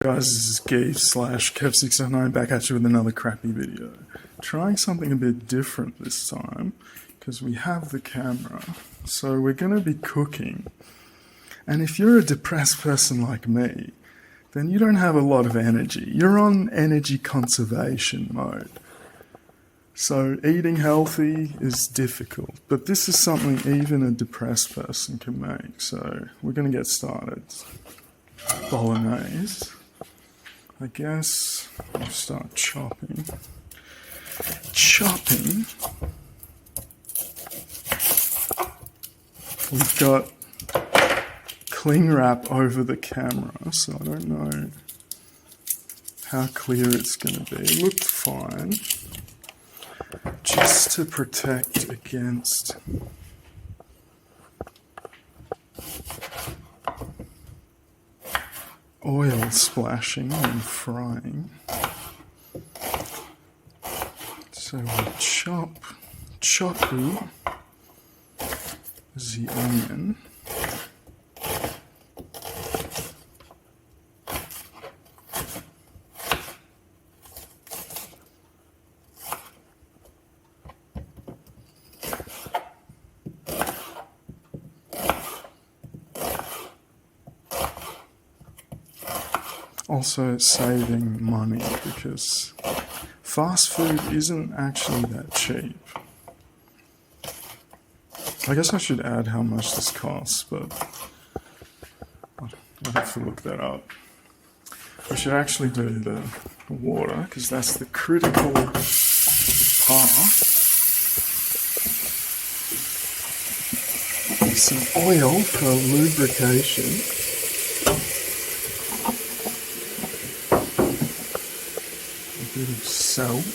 Guys, this is Gabe slash Kev609 back at you with another crappy video. Trying something a bit different this time because we have the camera. So we're going to be cooking. And if you're a depressed person like me, then you don't have a lot of energy. You're on energy conservation mode. So eating healthy is difficult. But this is something even a depressed person can make. So we're going to get started. Bolognaise. I guess I'll start chopping. We've got cling wrap over the camera, so I don't know how clear it's going to be. It looked fine, just to protect against oil splashing and frying. So we chop the onion. Also saving money because fast food isn't actually that cheap. I guess I should add how much this costs, but I'll have to look that up. We should actually do the water because that's the critical part. Some oil for lubrication. Bit of salt.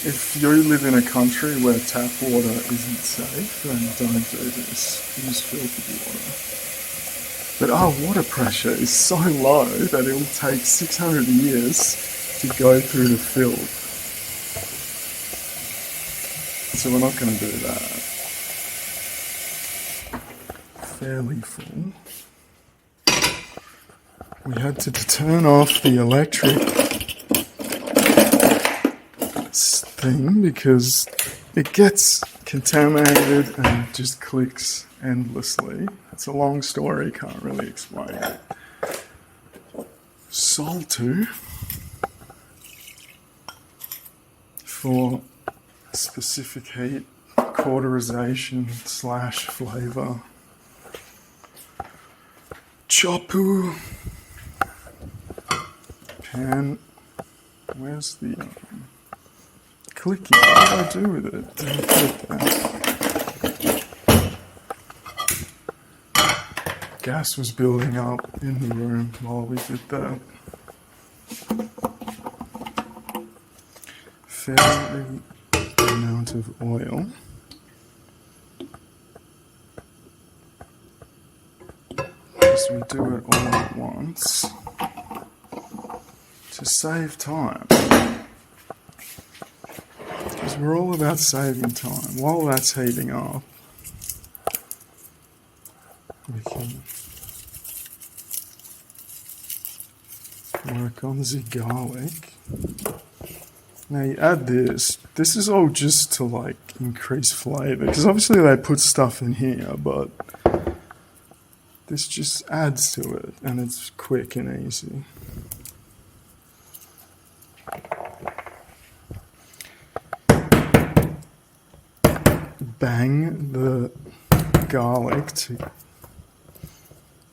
If you live in a country where tap water isn't safe, then don't do this. Use filtered water. But our water pressure is so low that it will take 600 years to go through the filth. So we're not going to do that. Fairly full. We had to turn off the electric thing because it gets contaminated and just clicks endlessly. It's a long story, can't really explain it. Salt for specific heat, cauterization / flavor. Chopu. Pan. Where's the clicky? What do I do with it? Didn't click that. Gas was building up in the room while we did that. Fairly amount of oil. Because we do it all at once. To save time, because we're all about saving time. While that's heating up, we can work on the garlic. Now you add this. This is all just to like increase flavor, because obviously they put stuff in here, but this just adds to it, and it's quick and easy. Bang the garlic to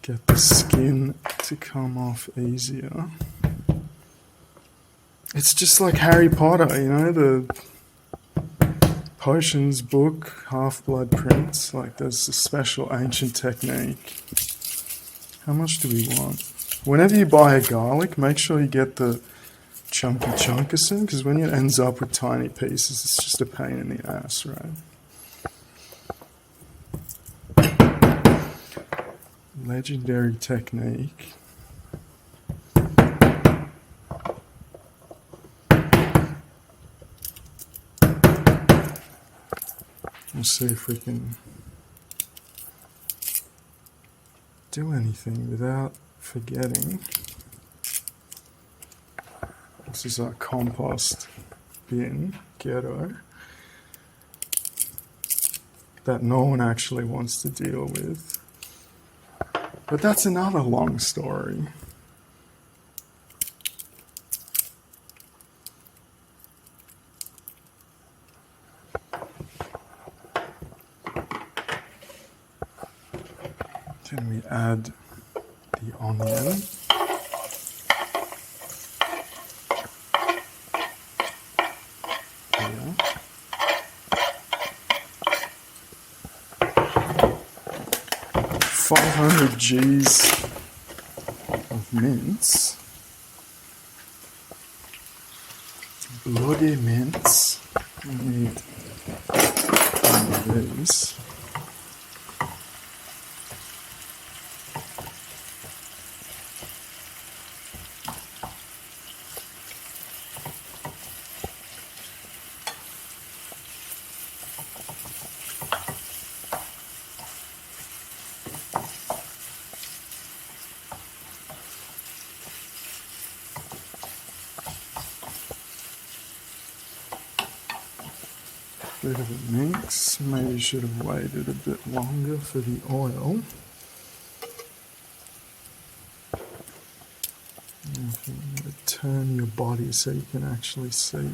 get the skin to come off easier. It's just like Harry Potter, you know, the potions book, Half-Blood Prince, like there's a special ancient technique. How much do we want? Whenever you buy a garlic, make sure you get the chunky chunkerson, because when it ends up with tiny pieces, it's just a pain in the ass, right? Legendary technique. We'll see if we can do anything without forgetting. This is our compost bin, ghetto, that no one actually wants to deal with. But that's another long story. Then we add the onion. Here. 500 G's of mince. Bloody mince. I need one of these. Bit of a mix. Maybe should have waited a bit longer for the oil. And if you want to turn your body so you can actually see.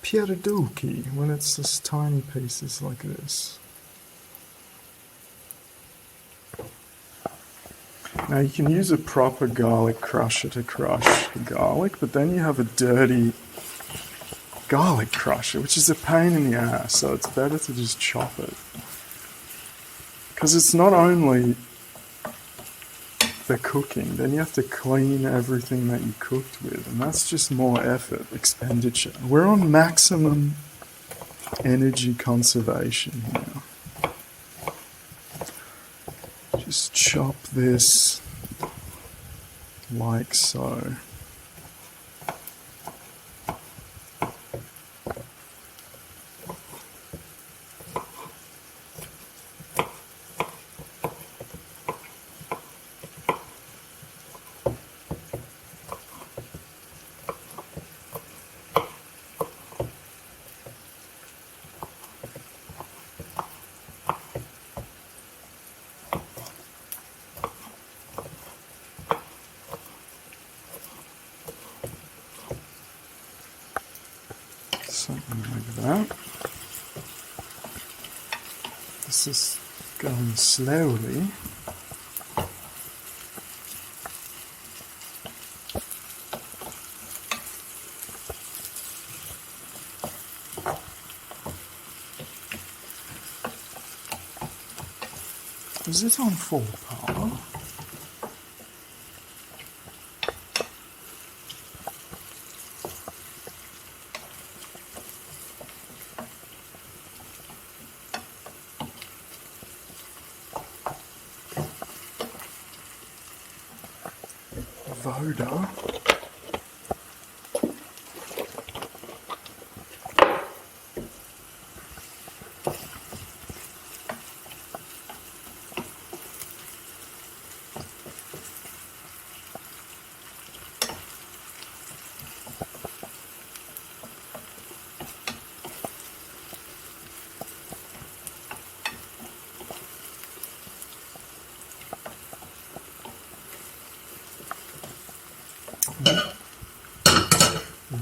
Pierdoki, when it's just tiny pieces like this. Now you can use a proper garlic crusher to crush the garlic, but then you have a dirty garlic crusher, which is a pain in the ass, so it's better to just chop it. Because it's not only the cooking, then you have to clean everything that you cooked with, and that's just more effort, expenditure. We're on maximum energy conservation here. Just chop this like so. Something like that. This is going slowly. Is it on full power? Voda.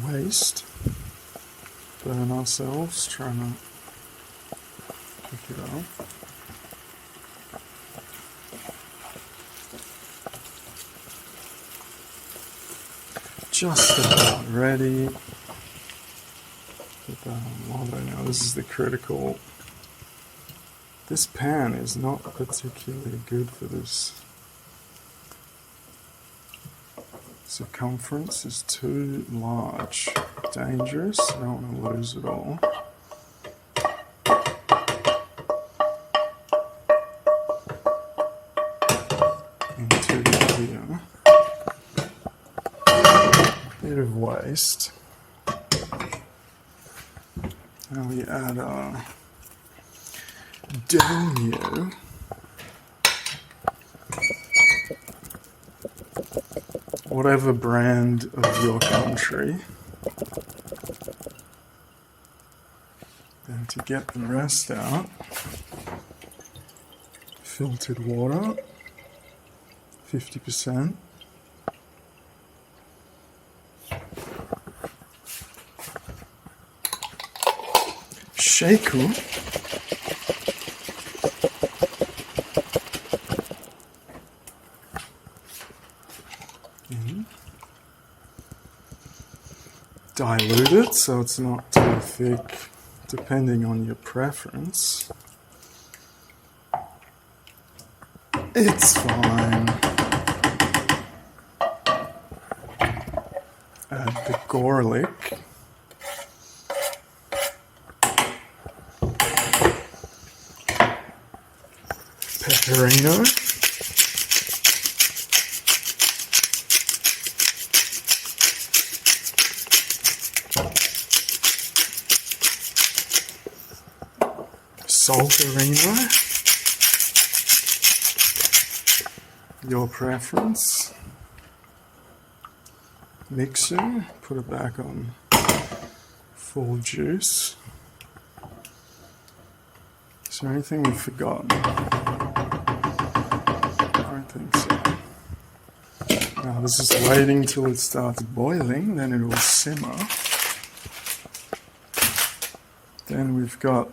Waste. Burn ourselves trying to pick it up. Just about ready. Put that on lava. Now this is the critical. This pan is not particularly good for this. Circumference is too large. Dangerous. I don't want to lose it all. Into here. bit of waste. Now we add our dough. Whatever brand of your country. And to get the rest out, filtered water, 50%. Shaker. Dilute it so it's not too thick, depending on your preference. It's fine. Add the garlic. Pepperino. Salterino, your preference. Mixer, put it back on full juice. Is there anything we've forgotten? I don't think so. Now this is waiting till it starts boiling, then it will simmer. Then we've got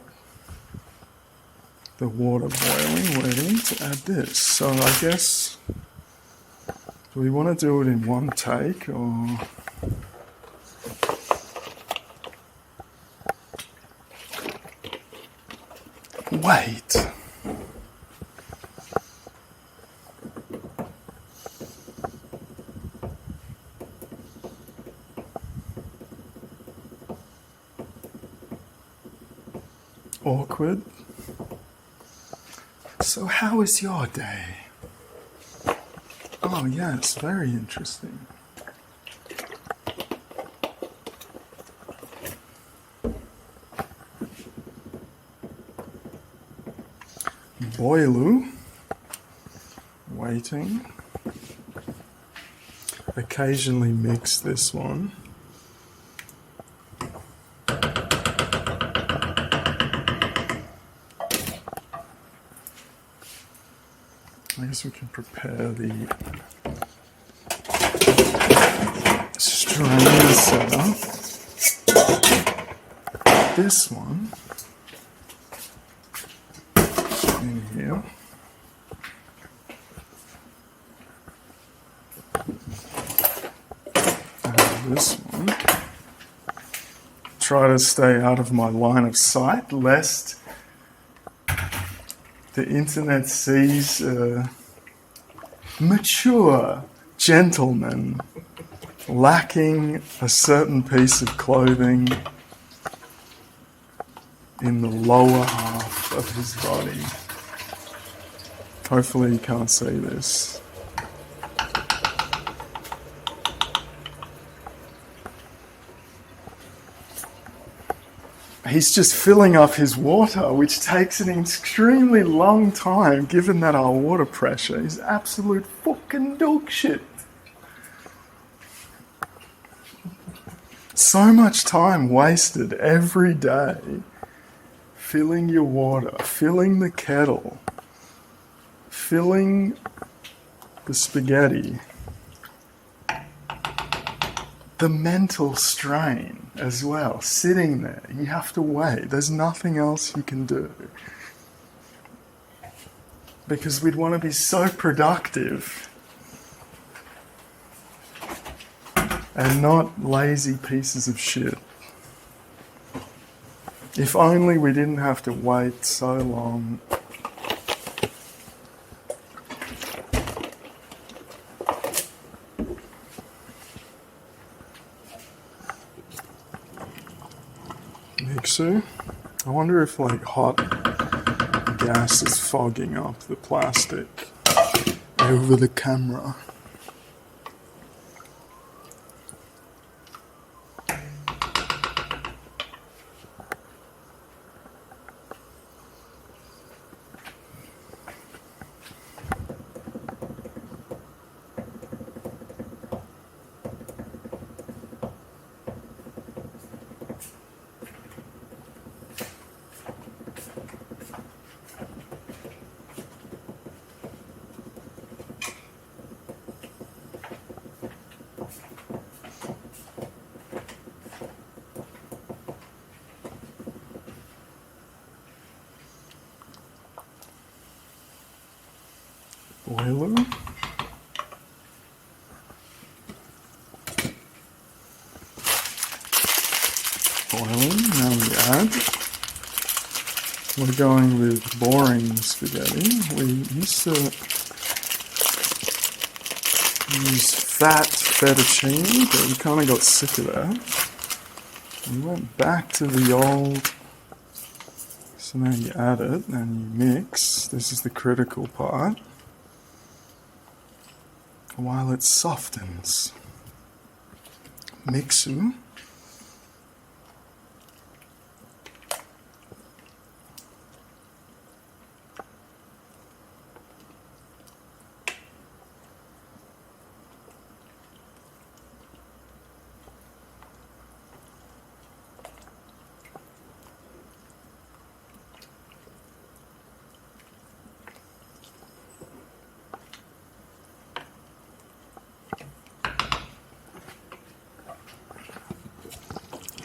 the water boiling, ready to add this. So I guess, do we want to do it in one take or? Wait. Awkward. So how was your day? Oh yes, very interesting. Boilu. Waiting. Occasionally mix this one. I guess we can prepare the strainer setup. This one in here. And this one. Try to stay out of my line of sight, lest the internet sees a mature gentleman lacking a certain piece of clothing in the lower half of his body. Hopefully you can't see this. He's just filling up his water, which takes an extremely long time given that our water pressure is absolute fucking dog shit. So much time wasted every day filling your water, filling the kettle, filling the spaghetti. The mental strain as well, sitting there, you have to wait. There's nothing else you can do. Because we'd want to be so productive and not lazy pieces of shit. If only we didn't have to wait so long. Mixer. I wonder if like hot gas is fogging up the plastic over the camera. boiling. Now we add. We're going with boring spaghetti. We used to use fat fettuccine, but we kind of got sick of that. We went back to the old. So now you add it and you mix. This is the critical part. While it softens. Mixu.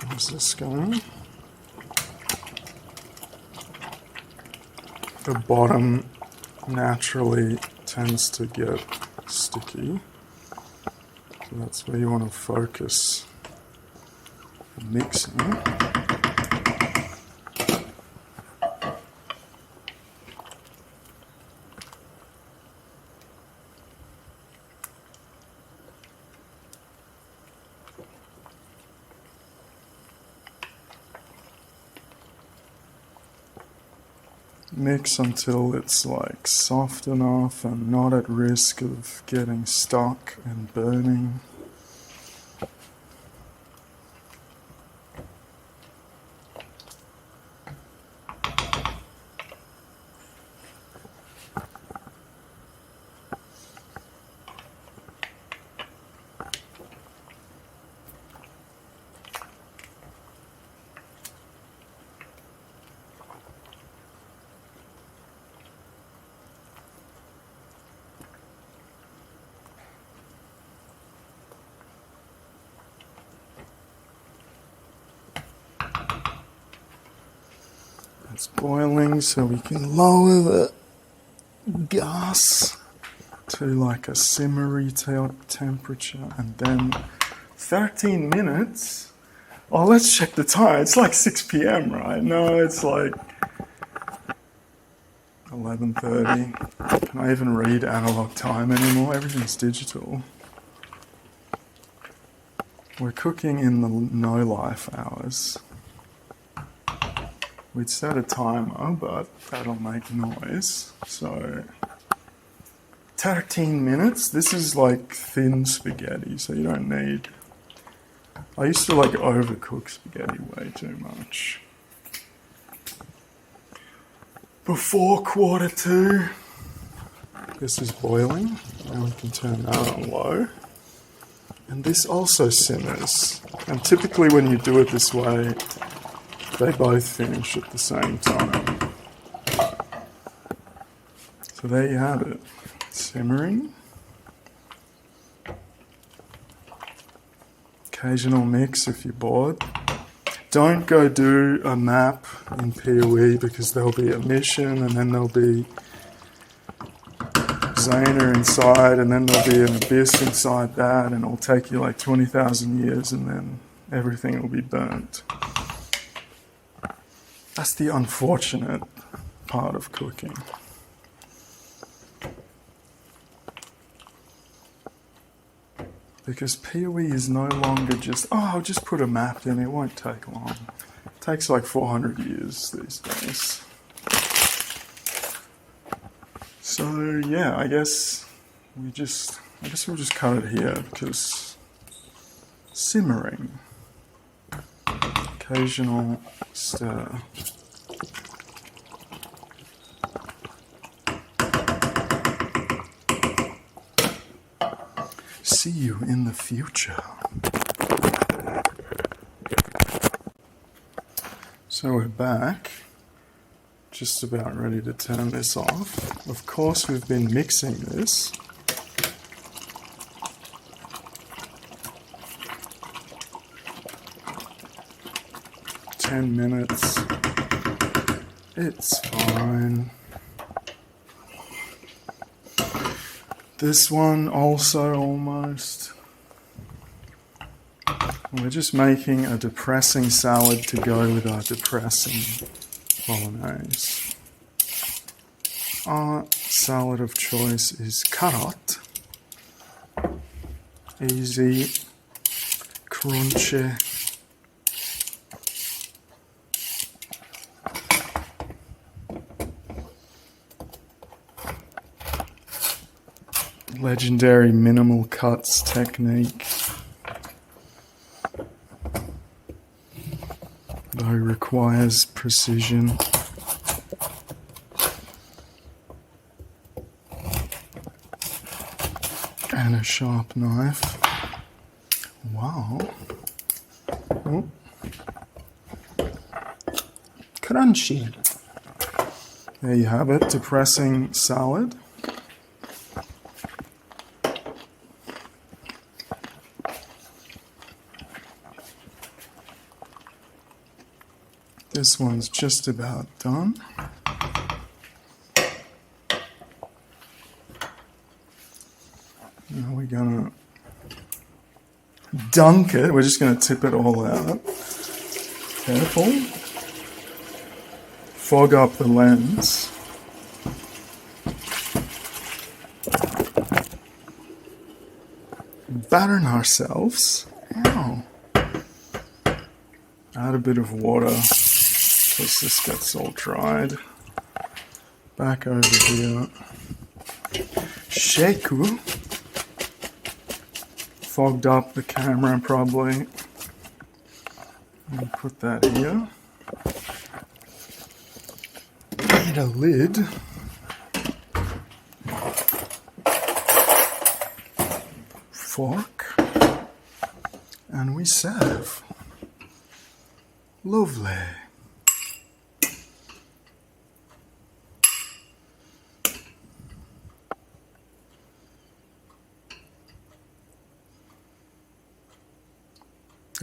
How's this going? The bottom naturally tends to get sticky, so that's where you want to focus the mixing. Mix until it's like soft enough and not at risk of getting stuck and burning. It's boiling, so we can lower the gas to like a simmery temperature, and then 13 minutes. Oh, let's check the time. It's like 6 p.m., right? No, it's like 11:30. Can I even read analog time anymore? Everything's digital. We're cooking in the no-life hours. We'd set a timer, but that'll make noise. So 13 minutes. This is like thin spaghetti, so you don't need. I used to like overcook spaghetti way too much. Before 1:45, this is boiling. Now we can turn that on low. And this also simmers. And typically when you do it this way, they both finish at the same time. So there you have it. Simmering. Occasional mix if you're bored. Don't go do a map in POE because there'll be a mission and then there'll be Zana inside and then there'll be an abyss inside that and it'll take you like 20,000 years and then everything will be burnt. That's the unfortunate part of cooking. Because POE is no longer just, oh, I'll just put a map in, it won't take long. It takes like 400 years these days. So yeah, I guess we'll just cut it here because simmering. Occasional stir. See you in the future. So we're back. Just about ready to turn this off. Of course, we've been mixing this. Minutes. It's fine. This one also almost. We're just making a depressing salad to go with our depressing Bolognaise. Our salad of choice is carrot. Easy, crunchy. Legendary minimal cuts technique. Though requires precision. And a sharp knife. Wow. Oh. Crunchy. There you have it, depressing salad. This one's just about done. Now we're gonna dunk it. We're just gonna tip it all out. Careful. Fog up the lens. Batten ourselves. Ow. Add a bit of water. Because this gets all dried. Back over here. Sheku. Fogged up the camera probably. And put that here. Need a lid. Fork. And we serve. Lovely.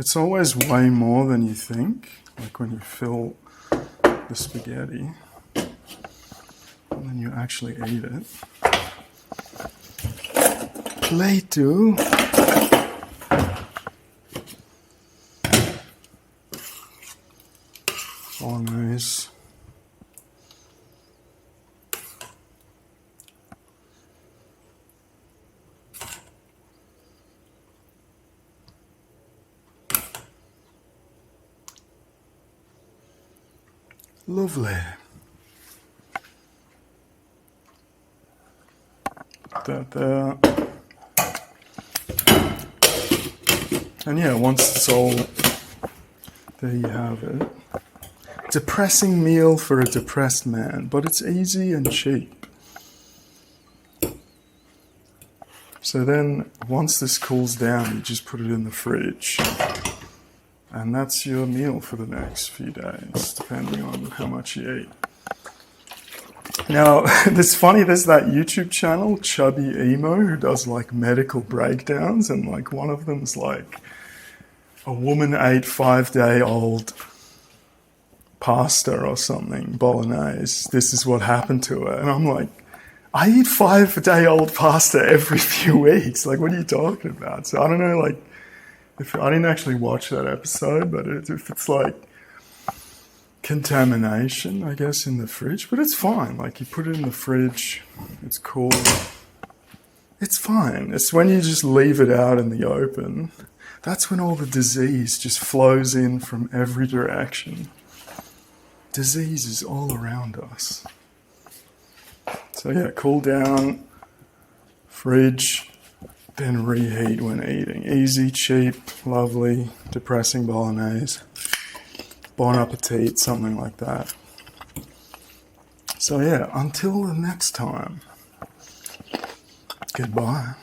It's always way more than you think, like when you fill the spaghetti and then you actually eat it. Play-doh. Bolognaise. Lovely. Put that there. And yeah, once it's all, there you have it. Depressing meal for a depressed man, but it's easy and cheap. So then, once this cools down, you just put it in the fridge. And that's your meal for the next few days, depending on how much you eat. Now, it's funny, there's that YouTube channel, Chubby Emo, who does like medical breakdowns, and like one of them's like, a woman ate 5-day-old pasta or something, Bolognaise. This is what happened to her. And I'm like, I eat 5-day-old pasta every few weeks. Like, what are you talking about? So I don't know, like, if I didn't actually watch that episode, but if it's like contamination, I guess, in the fridge, but it's fine. Like, you put it in the fridge, it's cool. It's fine. It's when you just leave it out in the open, that's when all the disease just flows in from every direction. Disease is all around us. So yeah, cool down, fridge, then reheat when eating. Easy, cheap, lovely, depressing Bolognaise. Bon appetit, something like that. So yeah, until the next time, goodbye.